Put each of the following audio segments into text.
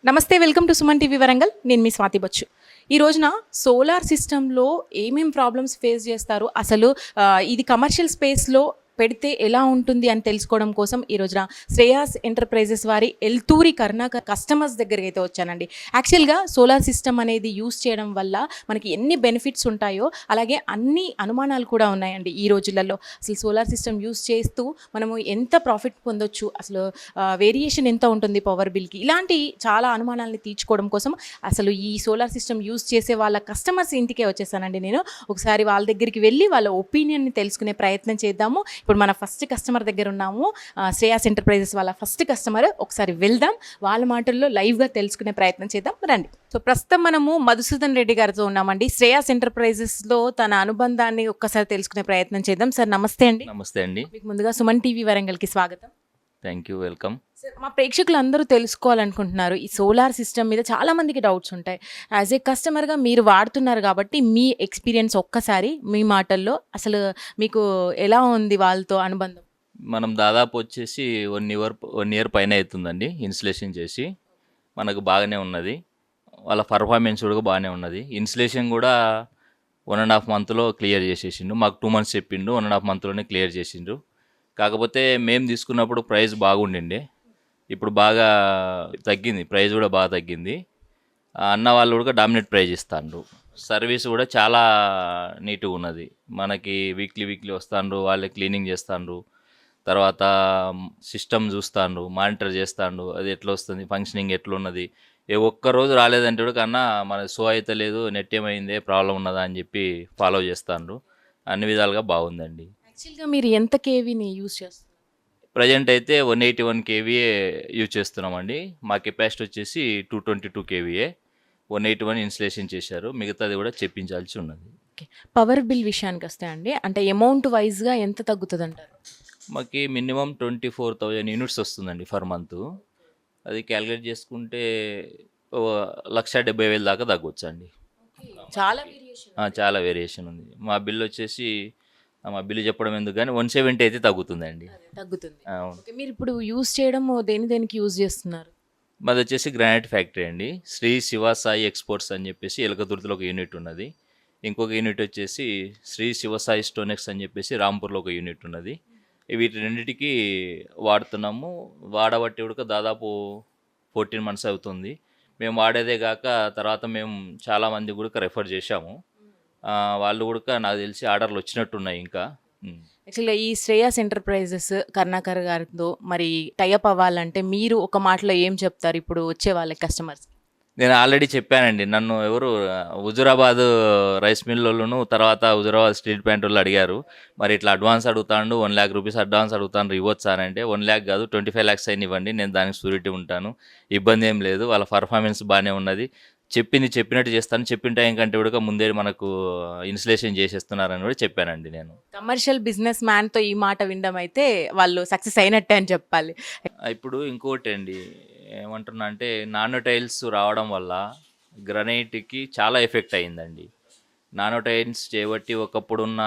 నమస్తే, welcome to Suman TV Warangal. నేను మీ స్వాతి బచ్చు. ఈ రోజున సోలార్ సిస్టంలో ఏమేం ప్రాబ్లమ్స్ ఫేస్ చేస్తారు, అసలు ఇది కమర్షియల్ స్పేస్లో పెడితే ఎలా ఉంటుంది అని తెలుసుకోవడం కోసం ఈ రోజున శ్రేయాస్ ఎంటర్ప్రైజెస్ వారి ఎల్తూరి కర్ణాకర్ కస్టమర్స్ దగ్గరికి అయితే వచ్చానండి. యాక్చువల్గా సోలార్ సిస్టమ్ అనేది యూస్ చేయడం వల్ల మనకి ఎన్ని బెనిఫిట్స్ ఉంటాయో అలాగే అన్ని అనుమానాలు కూడా ఉన్నాయండి ఈ రోజులలో. అసలు సోలార్ సిస్టమ్ యూస్ చేస్తూ మనము ఎంత ప్రాఫిట్ పొందొచ్చు, అసలు వేరియేషన్ ఎంత ఉంటుంది పవర్ బిల్కి, ఇలాంటి చాలా అనుమానాలని తీర్చుకోవడం కోసం అసలు ఈ సోలార్ సిస్టమ్ యూస్ చేసే వాళ్ళ కస్టమర్స్ ఇంటికే వచ్చేసానండి నేను. ఒకసారి వాళ్ళ దగ్గరికి వెళ్ళి వాళ్ళ ఒపీనియన్ని తెలుసుకునే ప్రయత్నం చేద్దాము. ఇప్పుడు మన ఫస్ట్ కస్టమర్ దగ్గర ఉన్నాము, శ్రేయాస్ ఎంటర్ప్రైజెస్ వాళ్ళ ఫస్ట్ కస్టమర్. ఒకసారి వెళ్దాం, వాళ్ళ మాటల్లో లైవ్గా తెలుసుకునే ప్రయత్నం చేద్దాం, రండి. సో ప్రస్తుతం మనము మధుసూదన్ రెడ్డి గారితో ఉన్నామండి. శ్రేయాస్ ఎంటర్ప్రైజెస్లో తన అనుబంధాన్ని ఒక్కసారి తెలుసుకునే ప్రయత్నం చేద్దాం. సార్ నమస్తే అండి. నమస్తే అండి. మీకు ముందుగా సుమన్ టీవీ వరంగల్కి స్వాగతం. Thank you, welcome. సార్, మా ప్రేక్షకులు అందరూ తెలుసుకోవాలనుకుంటున్నారు, ఈ సోలార్ సిస్టమ్ మీద చాలామందికి డౌట్స్ ఉంటాయి. యాజ్ ఏ కస్టమర్గా మీరు వాడుతున్నారు కాబట్టి మీ ఎక్స్పీరియన్స్ ఒక్కసారి మీ మాటల్లో అసలు మీకు ఎలా ఉంది వాళ్ళతో అనుబంధం? మనం దాదాపు వచ్చేసి 1 ఇయర్ పైన అవుతుందండి ఇన్స్టలేషన్ చేసి. మనకు బాగానే ఉన్నది, వాళ్ళ పర్ఫార్మెన్స్ కూడా బాగానే ఉన్నది. ఇన్స్టలేషన్ కూడా 1.5 మంత్లో క్లియర్ చేసేసిండు. మాకు 2 మంత్స్ చెప్పిండు, 1.5 మంత్లోనే క్లియర్ చేసిండు. కాకపోతే మేము తీసుకున్నప్పుడు ప్రైస్ బాగుండిండే, ఇప్పుడు బాగా తగ్గింది, ప్రైస్ కూడా బాగా తగ్గింది. అన్న వాళ్ళు కూడా డామినేట్ ప్రైస్ ఇస్తాండ్రు. సర్వీస్ కూడా చాలా నీట్గా ఉన్నది. మనకి వీక్లీ వస్తాండ్రు, వాళ్ళే క్లీనింగ్ చేస్తాండ్రు. తర్వాత సిస్టమ్ చూస్తాండ్రు, మానిటర్ చేస్తాండ్రు, అది ఎట్లా వస్తుంది, ఫంక్షనింగ్ ఎట్లున్నది. ఒక్కరోజు రాలేదంటే కూడా కన్నా మన షో అయితే లేదు, నెట్ ఏమైందే, ప్రాబ్లం ఉన్నదా అని చెప్పి ఫాలో చేస్తాండ్రు. అన్ని విధాలుగా బాగుందండి. యాక్చువల్గా మీరు ఎంత కేవీని యూజ్ చేస్తారు? ప్రజెంట్ అయితే 181 కేవీఏ యూజ్ చేస్తున్నామండి. మా కెపాసిటీ వచ్చేసి 222 కేవీఏ. 181 ఇన్స్టలేషన్ చేశారు, మిగతాది కూడా చెప్పించాల్సి ఉన్నది. ఓకే, పవర్ బిల్ విషయానికి వస్తే అండి, అంటే అమౌంట్ వైజ్గా ఎంత తగ్గుతుంది అంటారు? మాకు మినిమం 24,000 యూనిట్స్ వస్తుందండి ఫర్ మంత్. అది క్యాలిక్యులేట్ చేసుకుంటే 1,70,000 దాకా తగ్గొచ్చు అండి. చాలా వేరియేషన్. చాలా వేరియేషన్ ఉంది. మా బిల్ వచ్చేసి, మా బిల్లు చెప్పడం ఎందుకు కానీ 170 అయితే తగ్గుతుందండి. తగ్గుతుంది. అవును. ఓకే, మీరు ఇప్పుడు యూజ్ చేయడం దేనికి యూజ్ చేస్తున్నారు? మాది వచ్చేసి గ్రానైట్ ఫ్యాక్టరీ అండి. శ్రీ శివ సాయి ఎక్స్పోర్ట్స్ అని చెప్పేసి ఎలకతుర్తిలో ఒక యూనిట్ ఉన్నది. ఇంకొక యూనిట్ వచ్చేసి శ్రీ శివ సాయి స్టోనెక్స్ అని చెప్పేసి రాంపూర్లో ఒక యూనిట్ ఉన్నది. వీటి రెండింటికి వాడుతున్నాము. వాడబట్టి కూడా దాదాపు 14 మంత్స్ అవుతుంది. మేము వాడేదే కాక తర్వాత మేము చాలామంది కూడా రెఫర్ చేశాము. వాళ్ళు కూడా నాకు తెలిసి ఆర్డర్లు వచ్చినట్టున్నాయి ఇంకా. యాక్చువల్గా ఈ శ్రేయాస్ ఎంటర్ప్రైజెస్ కర్ణాకర్ గారితో మరి టైఅప్ అవ్వాలంటే మీరు ఒక మాటలో ఏం చెప్తారు ఇప్పుడు వచ్చే వాళ్ళ కస్టమర్స్? నేను ఆల్రెడీ చెప్పానండి. నన్ను ఎవరు హుజురాబాద్ రైస్ మిల్లును తర్వాత హుజురాబాద్ స్ట్రీట్ ప్యాంట్ వాళ్ళు అడిగారు, మరి ఇట్లా అడ్వాన్స్ అడుగుతాడు, 1 lakh రూపీస్ అడ్వాన్స్ అడుగుతాను, ఇవ్వచ్చు అని. అంటే 1 lakh కాదు 25 lakhs అయినా ఇవ్వండి, నేను దానికి షూరిటీ ఉంటాను, ఇబ్బంది ఏం లేదు, వాళ్ళ పర్ఫార్మెన్స్ బాగానే ఉన్నది, చెప్పినట్టు చేస్తాను, చెప్పిన టైం కంటే కూడా ముందే మనకు ఇన్స్టలేషన్ చేసేస్తున్నారని కూడా చెప్పానండి నేను. కమర్షియల్ బిజినెస్ మ్యాన్తో ఈ మాట వినడం అయితే వాళ్ళు సక్సెస్ అయినట్టే అని చెప్పాలి. ఇప్పుడు ఇంకోటి అండి, ఏమంటున్నా అంటే నానో టైల్స్ రావడం వల్ల గ్రనైట్కి చాలా ఎఫెక్ట్ అయిందండి. నానో టైల్స్ చేయబట్టి ఒకప్పుడున్న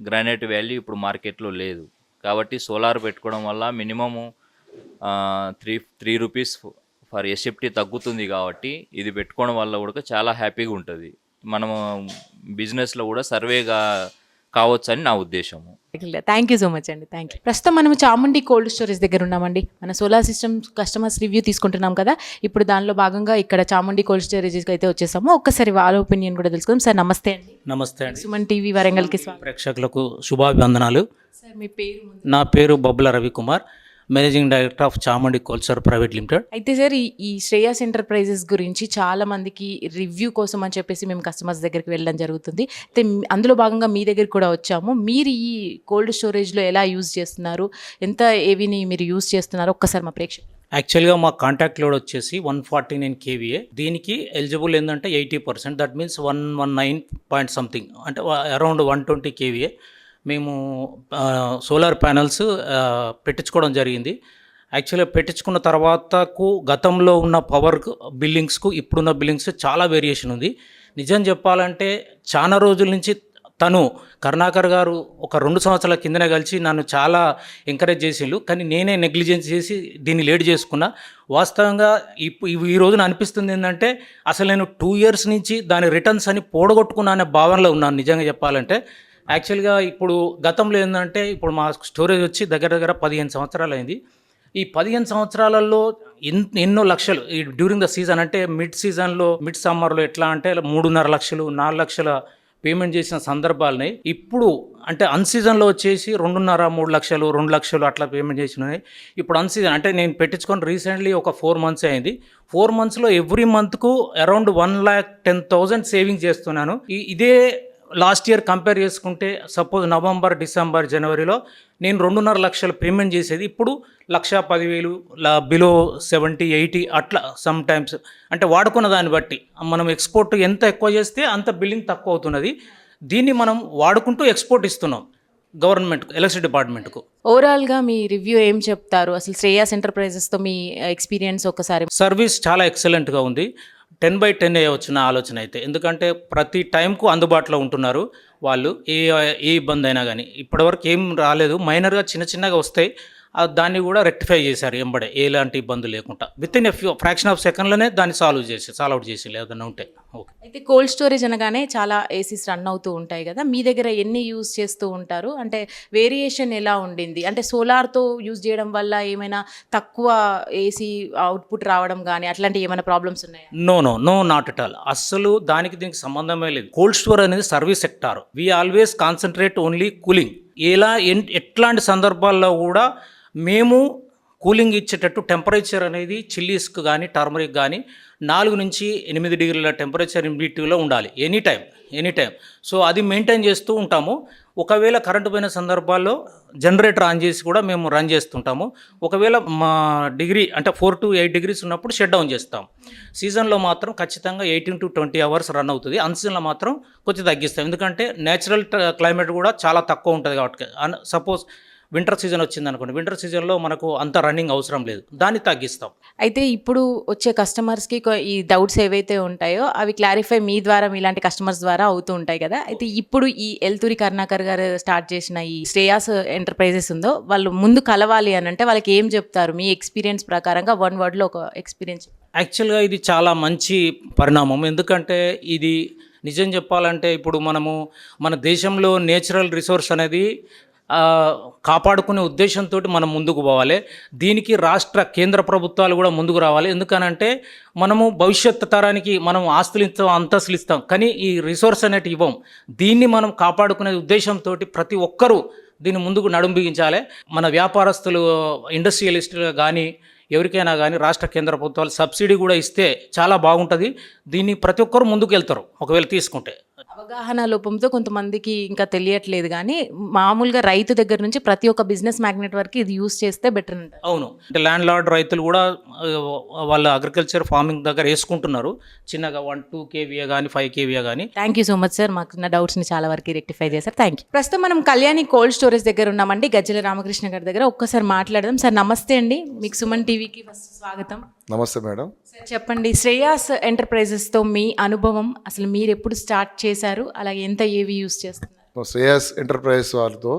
గ్రానైట్ వాల్యూ ఇప్పుడు మార్కెట్లో లేదు. కాబట్టి సోలార్ పెట్టుకోవడం వల్ల మినిమము 3 రూపీస్ ఫర్ ఎస్ఎఫ్టీ తగ్గుతుంది. కాబట్టి ఇది పెట్టుకోవడం వల్ల కూడా చాలా హ్యాపీగా ఉంటుంది. మనము బిజినెస్లో కూడా సర్వేగా కావచ్చు అని నా ఉద్దేశము. థ్యాంక్ యూ సో మచ్ అండి, థ్యాంక్ యూ. ప్రస్తుతం మనం చాముండి కోల్డ్ స్టోరేజ్ దగ్గర ఉన్నామండి. మన సోలార్ సిస్టమ్ కస్టమర్స్ రివ్యూ తీసుకుంటున్నాం కదా, ఇప్పుడు దానిలో భాగంగా ఇక్కడ చాముండి కోల్డ్ స్టోరేజ్కి అయితే వచ్చేసాము. ఒక్కసారి వాళ్ళ ఒపీనియన్ కూడా తెలుసుకుందాం. సార్ నమస్తే అండి. నమస్తే అండి. సుమన్ టీవీ వరంగల్కి ప్రేక్షకులకు శుభాభివందనాలు. సార్ మీ పేరు? నా పేరు Bobbala Ravikumar, managing director of Chamundi cold private limited. అయితే సార్ ఈ శ్రేయాస్ ఎంటర్ప్రైజెస్ గురించి చాలా మందికి రివ్యూ కోసం అని చెప్పేసి మేము కస్టమర్స్ దగ్గరికి వెళ్ళడం జరుగుతుంది. అయితే అందులో భాగంగా మీ దగ్గరికి కూడా వచ్చాము. మీరు ఈ కోల్డ్ స్టోరేజ్లో ఎలా యూజ్ చేస్తున్నారు, ఎంత ఏవిని మీరు యూజ్ చేస్తున్నారు, ఒక్కసారి మా ప్రేక్షకులు. యాక్చువల్గా మా కాంటాక్ట్ లోడ్ వచ్చేసి 149 కేవీఏ. దీనికి ఎలిజిబుల్ ఏంటంటే 80%, దట్ మీన్స్ 119 పాయింట్ సంథింగ్, అంటే అరౌండ్ 120 కేవీఏ మేము సోలార్ ప్యానల్స్ పెట్టించుకోవడం జరిగింది. యాక్చువల్గా పెట్టించుకున్న తర్వాతకు గతంలో ఉన్న పవర్ బిల్లింగ్స్కు ఇప్పుడున్న బిల్లింగ్స్ చాలా వేరియేషన్ ఉంది. నిజం చెప్పాలంటే చాలా రోజుల నుంచి తను కరుణాకర్ గారు ఒక 2 సంవత్సరాల కిందనే కలిసి నన్ను చాలా ఎంకరేజ్ చేసిండు. కానీ నేనే నెగ్లిజెన్స్ చేసి దీన్ని లేట్ చేసుకున్నా. వాస్తవంగా ఈ రోజున అనిపిస్తుంది ఏంటంటే అసలు నేను 2 ఇయర్స్ నుంచి దాని రిటర్న్స్ అని పోడగొట్టుకున్నా అనే భావనలో ఉన్నాను నిజంగా చెప్పాలంటే. యాక్చువల్గా ఇప్పుడు గతంలో ఏంటంటే ఇప్పుడు మా స్టోరేజ్ వచ్చి దగ్గర దగ్గర 15 సంవత్సరాలు అయింది. ఈ 15 సంవత్సరాలలో ఎన్నో లక్షలు ఈ డ్యూరింగ్ ద సీజన్ అంటే మిడ్ సమ్మర్లో ఎట్లా అంటే 3.5 లక్షలు 4 లక్షల పేమెంట్ చేసిన సందర్భాలని ఇప్పుడు అంటే అన్సీజన్లో వచ్చేసి 2.5-3 లక్షలు 2 లక్షలు అట్లా పేమెంట్ చేసినాయి. ఇప్పుడు అన్సీజన్ అంటే నేను పెట్టించుకొని రీసెంట్లీ ఒక 4 మంత్స్ అయింది. 4 మంత్స్లో ఎవ్రీ మంత్కు అరౌండ్ 1,10,000 సేవింగ్స్ చేస్తున్నాను. ఇదే లాస్ట్ ఇయర్ కంపేర్ చేసుకుంటే సపోజ్ నవంబర్, డిసెంబర్, జనవరిలో నేను 2.5 లక్షలు పేమెంట్ చేసేది ఇప్పుడు 1,10,000 బిలో 70-80 అట్లా సమ్ టైమ్స్. అంటే వాడుకున్న దాన్ని బట్టి మనం ఎక్స్పోర్ట్ ఎంత ఎక్కువ చేస్తే అంత బిల్లింగ్ తక్కువ అవుతున్నది. దీన్ని మనం వాడుకుంటూ ఎక్స్పోర్ట్ ఇస్తున్నాం గవర్నమెంట్కు, ఎలక్ట్రిసిటీ డిపార్ట్మెంట్కు. ఓవరాల్గా మీ రివ్యూ ఏం చెప్తారు? అసలు శ్రేయాస్ ఎంటర్ప్రైజెస్తో మీ ఎక్స్పీరియన్స్ ఒకసారి. సర్వీస్ చాలా ఎక్సలెంట్గా ఉంది. 10/10 వేయవచ్చు నా ఆలోచన అయితే. ఎందుకంటే ప్రతి టైంకు అందుబాటులో ఉంటున్నారు వాళ్ళు. ఏ ఇబ్బంది అయినా కానీ ఇప్పటివరకు ఏం రాలేదు. మైనర్గా చిన్నగా వస్తాయి, దాన్ని కూడా రెక్టిఫై చేశారు ఎంబడే, ఎలాంటి ఇబ్బంది లేకుండా. విత్ ఇన్ ఫ్రాక్షన్ ఆఫ్ సెకండ్లోనే దాన్ని సాల్వ్ అవుట్ చేసి ఏదైనా ఉంటే. ఓకే. అయితే కోల్డ్ స్టోరేజ్ అనగానే చాలా ఏసీస్ రన్ అవుతూ ఉంటాయి కదా, మీ దగ్గర ఎన్ని యూజ్ చేస్తూ ఉంటారు? అంటే వేరియేషన్ ఎలా ఉండింది? అంటే సోలార్తో యూజ్ చేయడం వల్ల ఏమైనా తక్కువ ఏసీ అవుట్పుట్ రావడం కానీ అట్లాంటి ఏమైనా ప్రాబ్లమ్స్ ఉన్నాయా? No not at all. అస్సలు దీనికి సంబంధమే లేదు. కోల్డ్ స్టోర్ అనేది service sector. We always concentrate only cooling. ఎట్లాంటి సందర్భాల్లో కూడా మేము కూలింగ్ ఇచ్చేటట్టు టెంపరేచర్ అనేది చిల్లీస్కి కానీ టర్మరిక్ కానీ 4 నుంచి 8 డిగ్రీల టెంపరేచర్ ఇమ్యూనిటీలో ఉండాలి ఎనీ టైం. సో అది మెయింటైన్ చేస్తూ ఉంటాము. ఒకవేళ కరెంటు పోయిన సందర్భాల్లో జనరేటర్ ఆన్ చేసి కూడా మేము రన్ చేస్తుంటాము. ఒకవేళ మా డిగ్రీ అంటే 4 to 8 degrees ఉన్నప్పుడు షట్ డౌన్ చేస్తాం. సీజన్లో మాత్రం ఖచ్చితంగా 18 to 20 hours రన్ అవుతుంది. అన్సీజన్లో మాత్రం కొంచెం తగ్గిస్తాం. ఎందుకంటే నేచురల్ క్లైమేట్ కూడా చాలా తక్కువ ఉంటుంది కాబట్టి. సపోజ్ వింటర్ సీజన్ వచ్చింది అనుకోండి, వింటర్ సీజన్లో మనకు అంత రన్నింగ్ అవసరం లేదు, దాన్ని తగ్గిస్తాం. అయితే ఇప్పుడు వచ్చే కస్టమర్స్కి ఈ డౌట్స్ ఏవైతే ఉంటాయో అవి క్లారిఫై మీ ద్వారా, మీలాంటి కస్టమర్స్ ద్వారా అవుతూ ఉంటాయి కదా. అయితే ఇప్పుడు ఈ ఎల్తూరి కరుణాకర్ గారు స్టార్ట్ చేసిన ఈ శ్రేయాస్ ఎంటర్ప్రైజెస్ ఉందో వాళ్ళు ముందు కలవాలి అని అంటే వాళ్ళకి ఏం చెప్తారు? మీ ఎక్స్పీరియన్స్ ప్రకారంగా 1 wordలో ఒక ఎక్స్పీరియన్స్. యాక్చువల్గా ఇది చాలా మంచి పరిణామం. ఎందుకంటే ఇది నిజం చెప్పాలంటే ఇప్పుడు మన దేశంలో నేచురల్ రిసోర్స్ అనేది కాపాడుకునే ఉద్దేశంతో మనం ముందుకు పోవాలి. దీనికి కేంద్ర ప్రభుత్వాలు కూడా ముందుకు రావాలి. ఎందుకనంటే మనము భవిష్యత్తు తరానికి మనం ఆస్తులు ఇస్తాం, అంతస్తులు ఇస్తాం, కానీ ఈ రిసోర్స్ అనేటివి ఇవ్వం. దీన్ని మనం కాపాడుకునే ఉద్దేశంతో ప్రతి ఒక్కరూ దీన్ని ముందుకు నడుం బిగించాలి. మన వ్యాపారస్తులు, ఇండస్ట్రియలిస్టులు కానీ ఎవరికైనా కానీ కేంద్ర ప్రభుత్వాలు సబ్సిడీ కూడా ఇస్తే చాలా బాగుంటుంది. దీన్ని ప్రతి ఒక్కరు ముందుకు వెళ్తారు ఒకవేళ తీసుకుంటే. అవగాహన లోపంతో కొంతమందికి ఇంకా తెలియట్లేదు, కానీ మామూలుగా రైతు దగ్గర నుంచి ప్రతి ఒక్క బిజినెస్ మ్యాగ్నెట్ వరకు ఇది యూజ్ చేస్తే బెటర్ అంటారు. అవును, అంటే ల్యాండ్ లార్డ్ రైతులు కూడా వాళ్ళ అగ్రికల్చర్ ఫార్మింగ్ దగ్గర వేసుకుంటున్నారు చిన్నగా 1-2 kVA కానీ 5 kVA కానీ. Thank you so much sir, మాకున్న డౌట్స్ని చాలా వరకు రెక్టిఫై చేశారు. Thank you. ప్రస్తుతం మనం కళ్యాణి కోల్డ్ స్టోరేజ్ దగ్గర ఉన్నామండి, గజ్జల రామకృష్ణ గారి దగ్గర. ఒక్కసారి మాట్లాడదాం. సార్ నమస్తే అండి, మీకు సుమన్ టీవీకి ఫస్ట్ స్వాగతం. నమస్తే మేడం. సార్ చెప్పండి, శ్రేయాస్ ఎంటర్ప్రైజెస్తో మీ అనుభవం, అసలు మీరు ఎప్పుడు స్టార్ట్ చేశారు, అలాగే ఎంత ఏవి యూజ్ చేస్తున్నారు? శ్రేయాస్ ఎంటర్ప్రైజెస్ వాళ్ళతో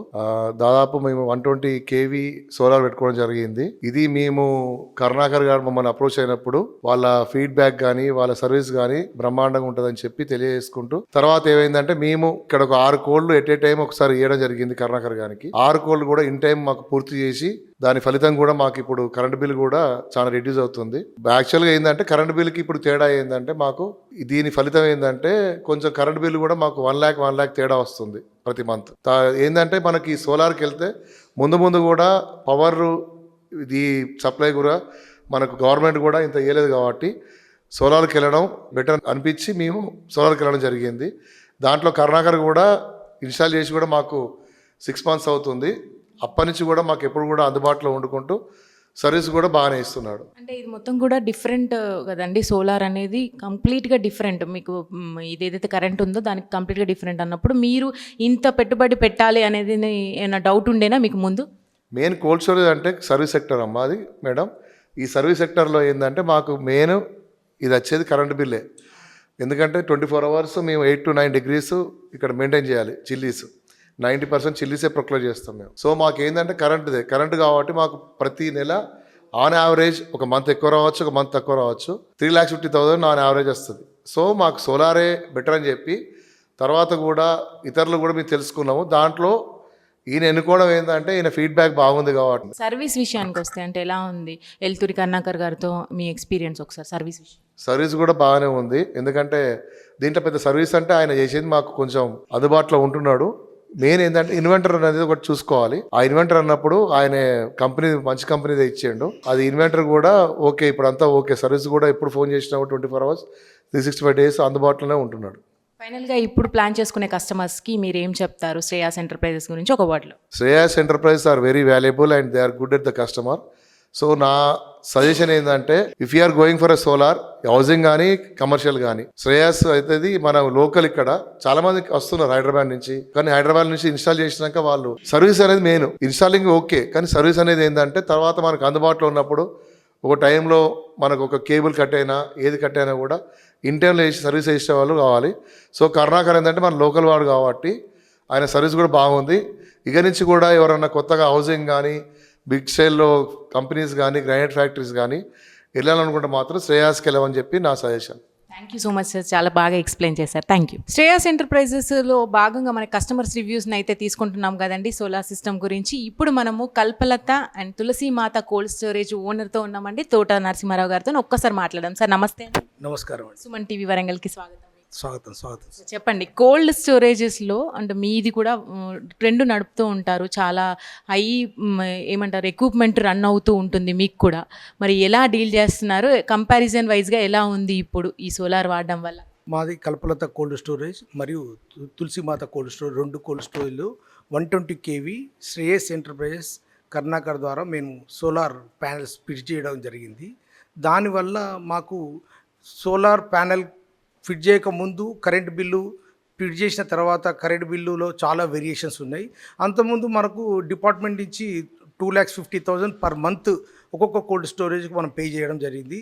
దాదాపు మేము 120 kV సోలార్ పెట్టుకోవడం జరిగింది. ఇది మేము కరుణాకర్ గారు మమ్మల్ని అప్రోచ్ అయినప్పుడు వాళ్ళ ఫీడ్బ్యాక్ కానీ వాళ్ళ సర్వీస్ కానీ బ్రహ్మాండంగా ఉంటుందని చెప్పి తెలియజేసుకుంటూ, తర్వాత ఏమైందంటే మేము ఇక్కడ ఒక 6 కోళ్ళు ఎట్ ఏ టైం ఒకసారి ఇవ్వడం జరిగింది కరుణాకర్ గారికి. 6 కోళ్ళు కూడా ఇన్ టైం మాకు పూర్తి చేసి దాని ఫలితం కూడా మాకు ఇప్పుడు కరెంట్ బిల్ కూడా చాలా రెడ్యూస్ అవుతుంది. యాక్చువల్గా ఏంటంటే కరెంట్ బిల్కి ఇప్పుడు తేడా ఏంటంటే మాకు దీని ఫలితం ఏంటంటే కొంచెం కరెంట్ బిల్ కూడా మాకు 1 lakh తేడా వస్తుంది ప్రతి మంత్. ఏంటంటే మనకి సోలార్కి వెళ్తే ముందు కూడా పవర్ ఇది సప్లై కూడా మనకు గవర్నమెంట్ కూడా ఇంత ఇవ్వలేదు కాబట్టి సోలార్కి వెళ్ళడం బెటర్ అనిపించి మేము సోలార్కి వెళ్ళడం జరిగింది. దాంట్లో కరుణాకర్ కూడా ఇన్స్టాల్ చేసి కూడా మాకు 6 months అవుతుంది. అప్పటి నుంచి కూడా మాకు ఎప్పుడు కూడా అందుబాటులో వండుకుంటూ సర్వీస్ కూడా బాగానే ఇస్తున్నాడు. అంటే ఇది మొత్తం కూడా డిఫరెంట్ కదండి, సోలార్ అనేది కంప్లీట్గా డిఫరెంట్. మీకు ఇదేదైతే కరెంట్ ఉందో దానికి కంప్లీట్గా డిఫరెంట్ అన్నప్పుడు మీరు ఇంత పెట్టుబడి పెట్టాలి అనేది ఏమైనా డౌట్ ఉండేనా మీకు ముందు? మెయిన్ కోల్డ్ స్టోరేజ్ అంటే సర్వీస్ సెక్టర్ అమ్మా అది మేడం. ఈ సర్వీస్ సెక్టర్లో ఏంటంటే మాకు మెయిన్ ఇది వచ్చేది కరెంట్ బిల్లే. ఎందుకంటే 24 అవర్స్ మేము 8 to 9 degrees ఇక్కడ మెయింటైన్ చేయాలి. చిల్లీస్ 90% చిల్లీసే ప్రొక్లేర్ చేస్తాం మేము. సో మాకు ఏంటంటే కరెంట్ కాబట్టి మాకు ప్రతి నెల ఆన్ యావరేజ్ ఒక మంత్ ఎక్కువ రావచ్చు, ఒక మంత్ తక్కువ రావచ్చు, 3,50,000 ఆన్ యావరేజ్ వస్తుంది. సో మాకు సోలారే బెటర్ అని చెప్పి తర్వాత కూడా ఇతరులు కూడా మేము తెలుసుకున్నాము. దాంట్లో ఈయన ఎన్నుకోవడం ఏంటంటే ఈయన ఫీడ్బ్యాక్ బాగుంది కాబట్టి. సర్వీస్ విషయానికి వస్తే అంటే ఎలా ఉంది ఎల్తూరి కరుణాకర్ గారితో మీ ఎక్స్పీరియన్స్ ఒకసారి సర్వీస్ విషయం? సర్వీస్ కూడా బాగానే ఉంది. ఎందుకంటే దీంట్లో పెద్ద సర్వీస్ అంటే ఆయన చేసేది మాకు కొంచెం అందుబాటులో ఉంటున్నాడు. మెయిన్ ఏంటంటే ఇన్వెంటర్ అనేది ఒకటి చూసుకోవాలి. ఆ ఇన్వెంటర్ అన్నప్పుడు ఆయన కంపెనీ మంచి కంపెనీదే ఇచ్చేయండు. అది ఇన్వెంటర్ కూడా ఓకే, ఇప్పుడు అంతా ఓకే. సర్వీస్ కూడా ఎప్పుడు ఫోన్ చేసినా 24 hours 365 days అందుబాటులోనే ఉంటున్నాడు. ఫైనల్గా ఇప్పుడు ప్లాన్ చేసుకునే కస్టమర్స్కి మీరు ఏం చెప్తారు శ్రేయాస్ ఎంటర్ప్రైజెస్ గురించి ఒక వర్డ్లో? Shreyas enterprises are very valuable and they are good at the customer. So నా సజెషన్ ఏంటంటే if you're going for a solar housing కానీ కమర్షియల్ కానీ శ్రేయాస్ అవుతుంది. మన లోకల్ ఇక్కడ చాలా మంది వస్తున్నారు హైదరాబాద్ నుంచి. కానీ హైదరాబాద్ నుంచి ఇన్స్టాల్ చేసినాక వాళ్ళు సర్వీస్ అనేది మెయిన్. ఇన్స్టాలింగ్ ఓకే, కానీ సర్వీస్ అనేది ఏంటంటే తర్వాత మనకు అందుబాటులో ఉన్నప్పుడు ఒక టైంలో మనకు ఒక కేబుల్ కట్ అయినా ఏది కట్ అయినా కూడా ఇంటర్నల్ వేసి సర్వీస్ చేసే వాళ్ళు కావాలి. సో కరుణాకర్ ఏంటంటే మన లోకల్ వాడు కాబట్టి ఆయన సర్వీస్ కూడా బాగుంది. ఇక నుంచి కూడా ఎవరన్నా కొత్తగా హౌసింగ్ కానీ బిగ్ స్కేల్లో కంపెనీస్ కానీ గ్రానైట్ ఫ్యాక్టరీస్ కానీ వెళ్ళాలనుకుంటే మాత్రం శ్రేయాస్కి వెళ్ళమని చెప్పి నా suggestion. Thank you so much sir, చాలా బాగా ఎక్స్ప్లెయిన్ చేశారు. Thank you. శ్రేయాస్ ఎంటర్ప్రైజెస్లో భాగంగా మన కస్టమర్స్ రివ్యూస్ని అయితే తీసుకుంటున్నాం కదండి సోలార్ సిస్టమ్ గురించి. ఇప్పుడు మనము Kalpalatha and Tulasi Mata cold storage ఓనర్తో ఉన్నామండి, తోట నరసింహారావు గారితో. ఒక్కసారి మాట్లాడదాం. సార్ నమస్తే. నమస్కారం అండి. సుమన్ టీవీ వరంగల్కి స్వాగతం. స్వాగతం. చెప్పండి, కోల్డ్ స్టోరేజెస్లో అంటే మీది కూడా ట్రెండ్ నడుపుతూ ఉంటారు, చాలా హై ఏమంటారు ఎక్విప్మెంట్ రన్ అవుతూ ఉంటుంది మీకు కూడా. మరి ఎలా డీల్ చేస్తున్నారు, కంపారిజన్ వైజ్గా ఎలా ఉంది ఇప్పుడు ఈ సోలార్ వాడడం వల్ల? మాది కల్పలత కోల్డ్ స్టోరేజ్ మరియు తులసిమాత కోల్డ్ స్టోరేజ్, 2 కోల్డ్ స్టోరేజ్లు 120 kV శ్రేయస్ ఎంటర్ప్రైజెస్ కర్ణాకర్ ద్వారా మేము సోలార్ ప్యానెల్స్ ఫిట్ చేయడం జరిగింది. దానివల్ల మాకు సోలార్ ప్యానెల్ ఫిట్ చేయక ముందు కరెంట్ బిల్లు, ఫిట్ చేసిన తర్వాత కరెంట్ బిల్లులో చాలా వేరియేషన్స్ ఉన్నాయి. అంతకుముందు మనకు డిపార్ట్మెంట్ నుంచి 2,50,000 పర్ మంత్ ఒక్కొక్క కోల్డ్ స్టోరేజ్కి మనం పే చేయడం జరిగింది.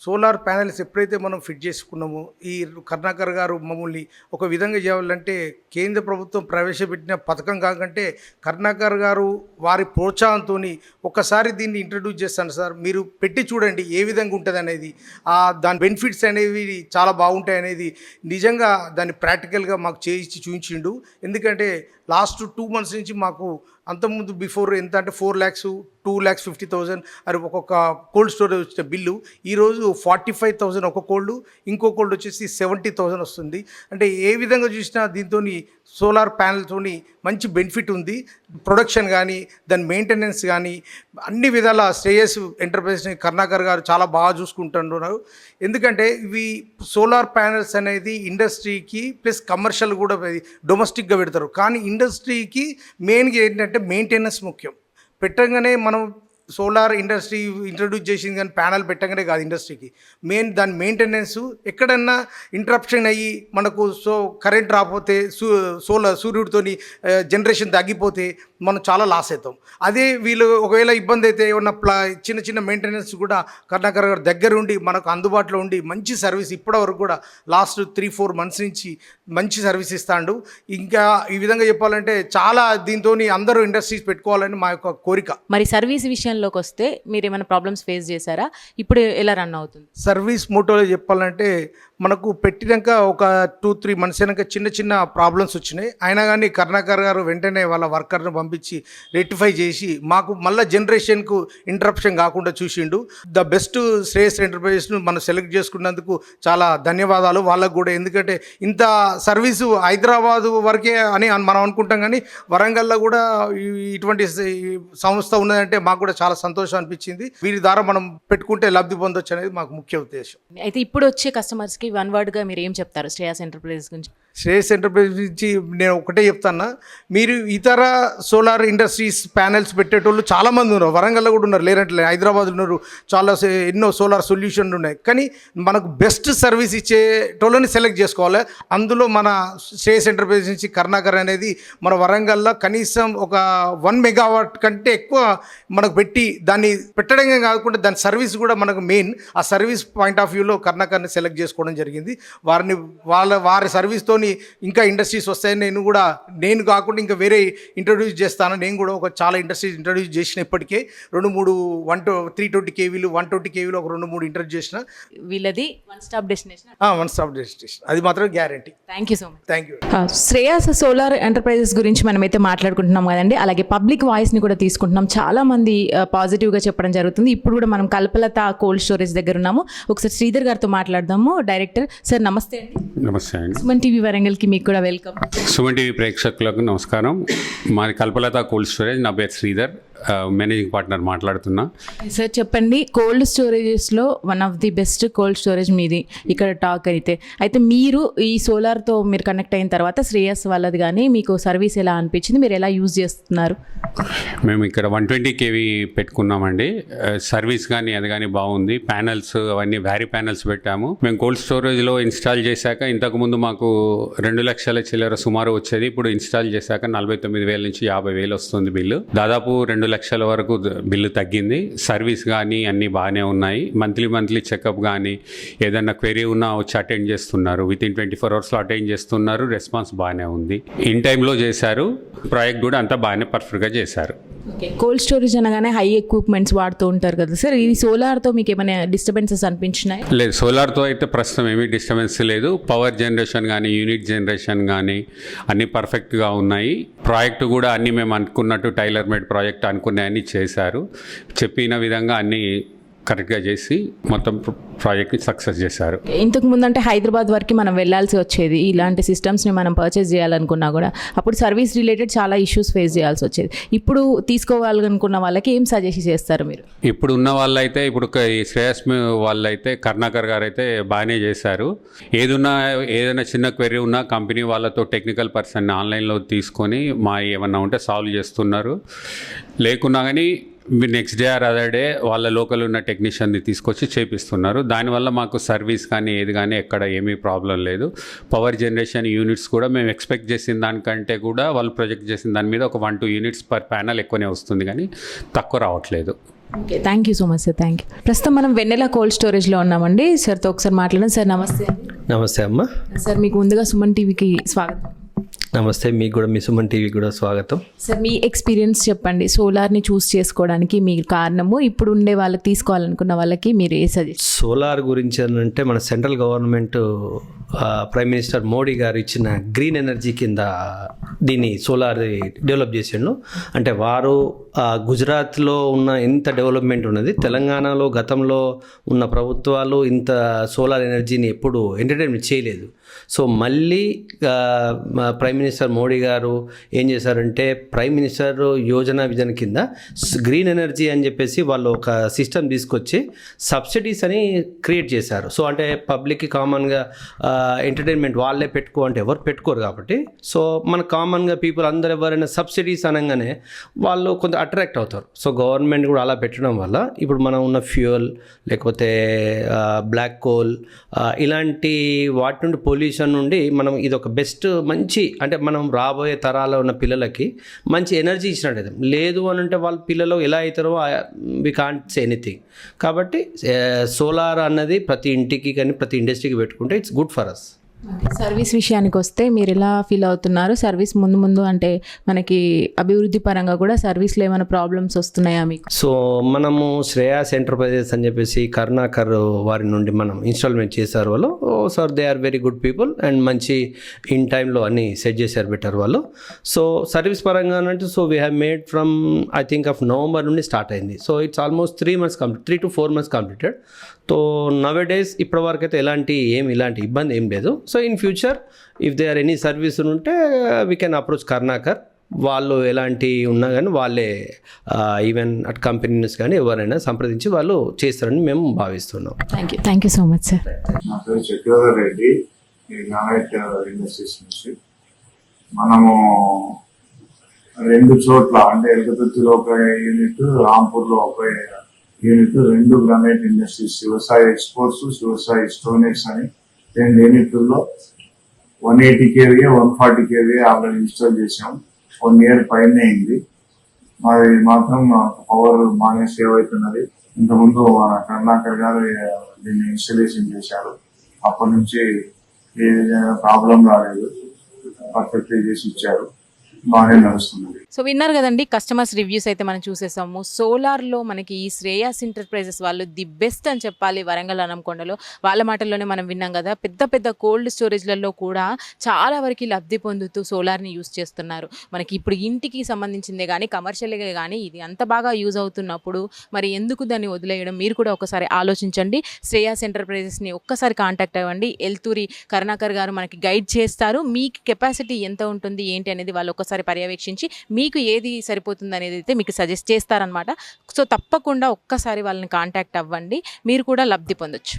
సోలార్ ప్యానెల్స్ ఎప్పుడైతే మనం ఫిట్ చేసుకున్నామో ఈ కరుణాకర్ గారు మమ్మల్ని ఒక విధంగా చేయాలంటే కేంద్ర ప్రభుత్వం ప్రవేశపెట్టిన పథకం కాకంటే కరుణాకర్ గారు వారి ప్రోత్సాహంతో ఒకసారి దీన్ని ఇంట్రడ్యూస్ చేస్తాను సార్, మీరు పెట్టి చూడండి ఏ విధంగా ఉంటుంది అనేది, దాని బెనిఫిట్స్ అనేవి చాలా బాగుంటాయి అనేది నిజంగా దాన్ని ప్రాక్టికల్గా మాకు చేయించి చూపించిండు. ఎందుకంటే లాస్ట్ 2 months నుంచి మాకు అంతకుముందు బిఫోర్ ఎంత అంటే 4 lakhs 2,50,000 అది ఒక్కొక్క కోల్డ్ స్టోరేజ్ వచ్చిన బిల్లు. ఈరోజు 45,000 ఒక కోల్డ్, ఇంకో కోల్డ్ వచ్చేసి 70,000 వస్తుంది. అంటే ఏ విధంగా చూసినా దీంతో సోలార్ ప్యానెల్తో మంచి బెనిఫిట్ ఉంది. ప్రొడక్షన్ కానీ దాని మెయింటెనెన్స్ కానీ అన్ని విధాల శ్రేయస్ ఎంటర్ప్రైజెస్ని కరుణాకర్ గారు చాలా బాగా చూసుకుంటున్నారు. ఎందుకంటే ఇవి సోలార్ ప్యానెల్స్ అనేది ఇండస్ట్రీకి ప్లస్ కమర్షియల్ కూడా డొమెస్టిక్గా పెడతారు. కానీ ఇండస్ట్రీకి మెయిన్గా ఏంటంటే మెయింటెనెన్స్ ముఖ్యం. పెట్టగానే మనం సోలార్ ఇండస్ట్రీ ఇంట్రడ్యూస్ చేసింది కానీ ప్యానల్ పెట్టగానే కాదు ఇండస్ట్రీకి మెయిన్ దాని మెయింటెనెన్స్. ఎక్కడన్నా ఇంటరప్షన్ అయ్యి మనకు కరెంట్ రాకపోతే సూర్యుడితో జనరేషన్ తగ్గిపోతే మనం చాలా లాస్ అవుతాం. అదే వీళ్ళు ఒకవేళ ఇబ్బంది అయితే ఏమన్నా చిన్న చిన్న మెయింటెనెన్స్ కూడా కరుణాకర్ గారు దగ్గర ఉండి మనకు అందుబాటులో ఉండి మంచి సర్వీస్ ఇప్పటివరకు కూడా లాస్ట్ 3-4 months నుంచి మంచి సర్వీస్ ఇస్తాడు. ఇంకా ఈ విధంగా చెప్పాలంటే చాలా దీంతో అందరూ ఇండస్ట్రీస్ పెట్టుకోవాలని మా యొక్క కోరిక. మరి సర్వీస్ విషయంలోకి వస్తే మీరు ఏమైనా ప్రాబ్లమ్స్ ఫేస్ చేశారా? ఇప్పుడు ఎలా రన్ అవుతుంది సర్వీస్? మోటోలో చెప్పాలంటే మనకు పెట్టినాక ఒక 2-3 months అయినాక చిన్న చిన్న ప్రాబ్లమ్స్ వచ్చినాయి. అయినా కానీ కరుణాకర్ గారు వెంటనే వాళ్ళ వర్కర్ని పంపించి రెక్టిఫై చేసి మాకు మళ్ళీ జనరేషన్కు ఇంటరప్షన్ కాకుండా చూసిండు. ద బెస్ట్ శ్రేయస్ ఎంటర్ప్రైజెస్ను మనం సెలెక్ట్ చేసుకున్నందుకు చాలా ధన్యవాదాలు వాళ్ళకు కూడా. ఎందుకంటే ఇంత సర్వీసు హైదరాబాదు వరకే అని మనం అనుకుంటాం, కానీ వరంగల్లో కూడా ఇటువంటి సంస్థ ఉన్నదంటే మాకు కూడా చాలా సంతోషం అనిపించింది. వీరి ద్వారా మనం పెట్టుకుంటే లబ్ధి పొందొచ్చు అనేది మాకు ముఖ్య ఉద్దేశం. అయితే ఇప్పుడు వచ్చే కస్టమర్స్కి 1 wordగా మీరు ఏం చెప్తారు శ్రేయాస్ ఎంటర్ప్రైజెస్ గురించి? శ్రేయస్ ఎంటర్ప్రైజ్ నుంచి నేను ఒకటే చెప్తాను, మీరు ఇతర సోలార్ ఇండస్ట్రీస్ ప్యానెల్స్ పెట్టేటోళ్ళు చాలామంది ఉన్నారు, వరంగల్లో కూడా ఉన్నారు, లేరంటే హైదరాబాద్లో ఉన్నారు, చాలా ఎన్నో సోలార్ సొల్యూషన్లు ఉన్నాయి. కానీ మనకు బెస్ట్ సర్వీస్ ఇచ్చేటోళ్ళని సెలెక్ట్ చేసుకోవాలి. అందులో మన శ్రేయస్ ఎంటర్ప్రైజ్ నుంచి కరుణాకర్ అనేది మన వరంగల్లో కనీసం ఒక 1 మెగావాట్ కంటే ఎక్కువ మనకు పెట్టి దాన్ని పెట్టడమే కాకుండా దాని సర్వీస్ కూడా మనకు మెయిన్. ఆ సర్వీస్ పాయింట్ ఆఫ్ వ్యూలో కరుణాకర్ని సెలెక్ట్ చేసుకోవడం జరిగింది. వారి సర్వీస్తోని ఇంకా ఇండస్ట్రీస్ వస్తాయని నేను కాకుండా ఇంకా వేరే ఇంట్రడ్యూస్ చేస్తాను. నేను కూడా ఒక చాలా ఇండస్ట్రీస్ ఇంట్రడ్యూస్ చేసిన, ఇప్పటికే 2-3 320 కేవీలు 120 కేవీలు ఒక 2-3 ఇంట్రడ్యూస్ చేసిన. వీళ్ళది one stop destination. One stop destination, అది మాత్రం guarantee. Thank you so much. Thank you. Shreyas solar enterprises గురించి మనమైతే మాట్లాడుకుంటున్నాం కదండి. అలాగే పబ్లిక్ వాయిస్ని కూడా తీసుకుంటున్నాం. చాలా మంది పాజిటివ్గా చెప్పడం జరుగుతుంది. ఇప్పుడు కూడా మనం కల్పలత కోల్డ్ స్టోరేజ్ దగ్గర ఉన్నాము. ఒకసారి శ్రీధర్ గారితో మాట్లాడదాము, డైరెక్టర్. సార్ నమస్తే అండి. నమస్తే అండి. సుమన్ టీవీ వరంగల్కి మీకు కూడా వెల్కమ్. సుమన్ టీవీ ప్రేక్షకులకు నమస్కారం. మాది కల్పలత కోల్డ్ స్టోరేజ్. నా పేరు శ్రీధర్, మేనేజింగ్ పార్ట్నర్ మాట్లాడుతున్నా. సార్ చెప్పండి, కోల్డ్ స్టోరేజెస్లో one of the best cold storage మీది ఇక్కడ టాక్ అయితే మీరు ఈ సోలార్తో మీరు కనెక్ట్ అయిన తర్వాత శ్రేయస్ వాళ్ళది కానీ మీకు సర్వీస్ ఎలా అనిపించింది, మీరు ఎలా యూజ్ చేస్తున్నారు? మేము ఇక్కడ 120 కేవీ పెట్టుకున్నామండి. సర్వీస్ కానీ అది కానీ బాగుంది. ప్యానల్స్ అవన్నీ వ్యారీ ప్యానల్స్ పెట్టాము. మేము కోల్డ్ స్టోరేజ్లో ఇన్స్టాల్ చేశాక ఇంతకుముందు మాకు 2 లక్షల చిల్లర సుమారు వచ్చేది. ఇప్పుడు ఇన్స్టాల్ చేశాక 49,000 నుంచి 50,000 వస్తుంది బిల్లు. దాదాపు 2 లక్షల వరకు బిల్లు తగ్గింది. సర్వీస్ కానీ అన్నీ బాగానే ఉన్నాయి. మంత్లీ చెకప్ కానీ ఏదన్నా క్వెరీ ఉన్నా వచ్చి అటెండ్ చేస్తున్నారు. వితిన్ 24 అవర్స్లో అటెండ్ చేస్తున్నారు. రెస్పాన్స్ బాగానే ఉంది. ఇన్ టైంలో చేశారు. ప్రాజెక్ట్ కూడా అంతా బాగానే పర్ఫెక్ట్గా చేశారు. ఓకే, కోల్డ్ స్టోరేజ్ అనగానే హై ఎక్విప్మెంట్స్ వాడుతూ ఉంటారు కదా సార్, ఈ సోలార్తో మీకు ఏమైనా డిస్టర్బెన్సెస్ అనిపించినాయి? లేదు, సోలార్తో అయితే ప్రస్తుతం ఏమీ డిస్టర్బెన్స్ లేదు. పవర్ జనరేషన్ కానీ యూనిట్ జనరేషన్ కానీ అన్నీ పర్ఫెక్ట్గా ఉన్నాయి. ప్రాజెక్ట్ కూడా అన్నీ మేము అనుకున్నట్టు టైలర్ మేడ్ ప్రాజెక్ట్ అనుకున్నాయని చేశారు. చెప్పిన విధంగా అన్నీ కరెక్ట్గా చేసి మొత్తం ప్రాజెక్ట్ని సక్సెస్ చేశారు. ఇంతకు ముందు అంటే హైదరాబాద్ వరకు మనం వెళ్ళాల్సి వచ్చేది, ఇలాంటి సిస్టమ్స్ని మనం పర్చేస్ చేయాలనుకున్నా కూడా అప్పుడు సర్వీస్ రిలేటెడ్ చాలా ఇష్యూస్ ఫేస్ చేయాల్సి వచ్చేది. ఇప్పుడు తీసుకోవాలనుకున్న వాళ్ళకి ఏం సజెస్ట్ చేస్తారు మీరు? ఇప్పుడు ఉన్న వాళ్ళైతే ఇప్పుడు శ్రేయస్ వాళ్ళైతే కరుణాకర్ గారు అయితే బాగానే చేశారు. ఏదైనా చిన్న క్వెరీ ఉన్నా కంపెనీ వాళ్ళతో టెక్నికల్ పర్సన్ ఆన్లైన్లో తీసుకొని ఏమన్నా ఉంటే సాల్వ్ చేస్తున్నారు. లేకున్నా కానీ next day or other day వాళ్ళ లోకల్ ఉన్న టెక్నీషియన్ని తీసుకొచ్చి చేపిస్తున్నారు. దానివల్ల మాకు సర్వీస్ కానీ ఏది కానీ ఎక్కడ ఏమీ ప్రాబ్లం లేదు. పవర్ జనరేషన్ యూనిట్స్ కూడా మేము ఎక్స్పెక్ట్ చేసిన దానికంటే కూడా వాళ్ళు ప్రొజెక్ట్ చేసిన దాని మీద ఒక 1-2 యూనిట్స్ పర్ ప్యానల్ ఎక్కువనే వస్తుంది, కానీ తక్కువ రావట్లేదు. Okay, thank you so much sir. Thank you. ప్రస్తుతం మనం వెన్నెల కోల్డ్ స్టోరేజ్లో ఉన్నామండి. సార్తో ఒకసారి మాట్లాడండి. సార్ నమస్తే. నమస్తే అమ్మ. సార్ మీకు ముందుగా సుమన్ టీవీకి స్వాగతం. నమస్తే, మీకు కూడా మీ సుమన్ టీవీ కూడా స్వాగతం. సార్ మీ ఎక్స్పీరియన్స్ చెప్పండి, సోలార్ని చూస్ చేసుకోవడానికి మీ కారణము, ఇప్పుడు ఉండే వాళ్ళకి తీసుకోవాలనుకున్న వాళ్ళకి మీరు ఏ సజెస్ట్? సోలార్ గురించి అంటే మన central government prime minister Modi గారు ఇచ్చిన గ్రీన్ ఎనర్జీ కింద దీన్ని సోలార్ డెవలప్ చేసిండు. అంటే వారు గుజరాత్లో ఉన్న ఇంత డెవలప్మెంట్ ఉన్నది, తెలంగాణలో గతంలో ఉన్న ప్రభుత్వాలు ఇంత సోలార్ ఎనర్జీని ఎప్పుడు ఎంటర్టైన్మెంట్ చేయలేదు. సో మళ్ళీ ప్రైమ్ మినిస్టర్ మోడీ గారు ఏం చేశారంటే ప్రైమ్ మినిస్టర్ యోజన విజన్ కింద గ్రీన్ ఎనర్జీ అని చెప్పేసి వాళ్ళు ఒక సిస్టమ్ తీసుకొచ్చి సబ్సిడీస్ అని క్రియేట్ చేశారు. సో అంటే పబ్లిక్కి కామన్గా ఎంటర్టైన్మెంట్ వాళ్ళే అంటే ఎవరు పెట్టుకోరు కాబట్టి, సో మన కామన్గా పీపుల్ అందరు ఎవరైనా సబ్సిడీస్ అనగానే వాళ్ళు కొంత అట్రాక్ట్ అవుతారు. సో గవర్నమెంట్ కూడా అలా పెట్టడం వల్ల ఇప్పుడు మనం ఉన్న ఫ్యూయల్ లేకపోతే బ్లాక్ కోల్ ఇలాంటి వాటి నుండి పొల్యూషన్ నుండి మనం ఇది ఒక బెస్ట్ మంచి అంటే మనం రాబోయే తరాల్లో ఉన్న పిల్లలకి మంచి ఎనర్జీ ఇచ్చినట్టు. లేదు అని అంటే వాళ్ళ పిల్లలు ఎలా అవుతారో వి కాంట్ సే ఎనీథింగ్. కాబట్టి సోలార్ అన్నది ప్రతి ఇంటికి కానీ ప్రతి ఇండస్ట్రీకి పెట్టుకుంటే it's good for us. Service విషయానికి వస్తే మీరు ఎలా ఫీల్ అవుతున్నారు? సర్వీస్ ముందు అంటే మనకి అభివృద్ధి పరంగా కూడా సర్వీస్లో ఏమైనా ప్రాబ్లమ్స్ వస్తున్నాయా మీకు? సో మనము శ్రేయాస్ ఎంటర్ప్రైజెస్ అని చెప్పేసి కరుణాకర్ వారి నుండి మనం ఇన్స్టాల్మెంట్ చేశారు వాళ్ళు. Sir they are very good people and మంచి ఇన్ టైంలో అన్ని సెట్ చేశారు బెటర్ వాళ్ళు. సో సర్వీస్ పరంగా అంటే so we have made from I think of November నుండి స్టార్ట్ అయింది. So it's almost 3 months complete, 3 to 4 months completed. So now days ఇప్పటి వరకు అయితే ఇలాంటి ఇబ్బంది ఏం లేదు. So in future if they or any service ఉంటే వీ కెన్ అప్రోచ్ కరుణాకర్. వాళ్ళు ఎలాంటి ఉన్నా కానీ వాళ్ళే ఈవెన్ అట్ కంపెనీస్ కానీ ఎవరైనా సంప్రదించి వాళ్ళు చేస్తారని మేము భావిస్తున్నాం. Thank you so much sir. నా పేరు చక్రధర్ రెడ్డి, ఈ గ్రానైట్ ఇండస్ట్రీస్ నుంచి మనము 2 చోట్ల అంటే ఎలకతుర్తిలో ఒక యూనిట్, రాంపూర్లో ఒక unit, 2 granite industries Shivasai exports, Shivasai స్టోనేట్స్ అని 2 యూనిట్లలో 180 kVA 140 kVA ఆల్రెడీ ఇన్స్టాల్ చేసాం. 1 year పైన అయింది. మరి మాత్రం పవర్ బాగానే సేవ్ అవుతున్నది. ఇంతకుముందు మన కరుణాకర్ గారు దీన్ని ఇన్స్టాలేషన్ చేశారు. అప్పటి నుంచి ఏ ప్రాబ్లం రాలేదు, పర్ఫెక్ట్ చేసి ఇచ్చారు, బాగానే నడుస్తున్నది. సో విన్నారు కదండి, కస్టమర్స్ రివ్యూస్ అయితే మనం చూసేసాము. సోలార్లో మనకి ఈ శ్రేయాస్ ఎంటర్ప్రైజెస్ వాళ్ళు ది బెస్ట్ అని చెప్పాలి వరంగల్ హనంకొండలో. వాళ్ళ మాటల్లోనే మనం విన్నాం కదా, పెద్ద పెద్ద కోల్డ్ స్టోరేజ్లలో కూడా చాలా వరకు లబ్ధి పొందుతూ సోలార్ని యూస్ చేస్తున్నారు. మనకి ఇప్పుడు ఇంటికి సంబంధించిందే కానీ కమర్షియల్గా కానీ ఇది అంత బాగా యూజ్ అవుతున్నప్పుడు మరి ఎందుకు దాన్ని వదిలేయడం? మీరు కూడా ఒకసారి ఆలోచించండి. శ్రేయాస్ ఎంటర్ప్రైజెస్ని ఒక్కసారి కాంటాక్ట్ అవ్వండి. ఎల్తూరి కరుణాకర్ గారు మనకి గైడ్ చేస్తారు. మీకు కెపాసిటీ ఎంత ఉంటుంది ఏంటి అనేది వాళ్ళు ఒకసారి పర్యవేక్షించి మీకు ఏది సరిపోతుంది అనేది అయితే మీకు సజెస్ట్ చేస్తారనమాట. సో తప్పకుండా ఒక్కసారి వాళ్ళని కాంటాక్ట్ అవ్వండి, మీరు కూడా లబ్ధి పొందొచ్చు.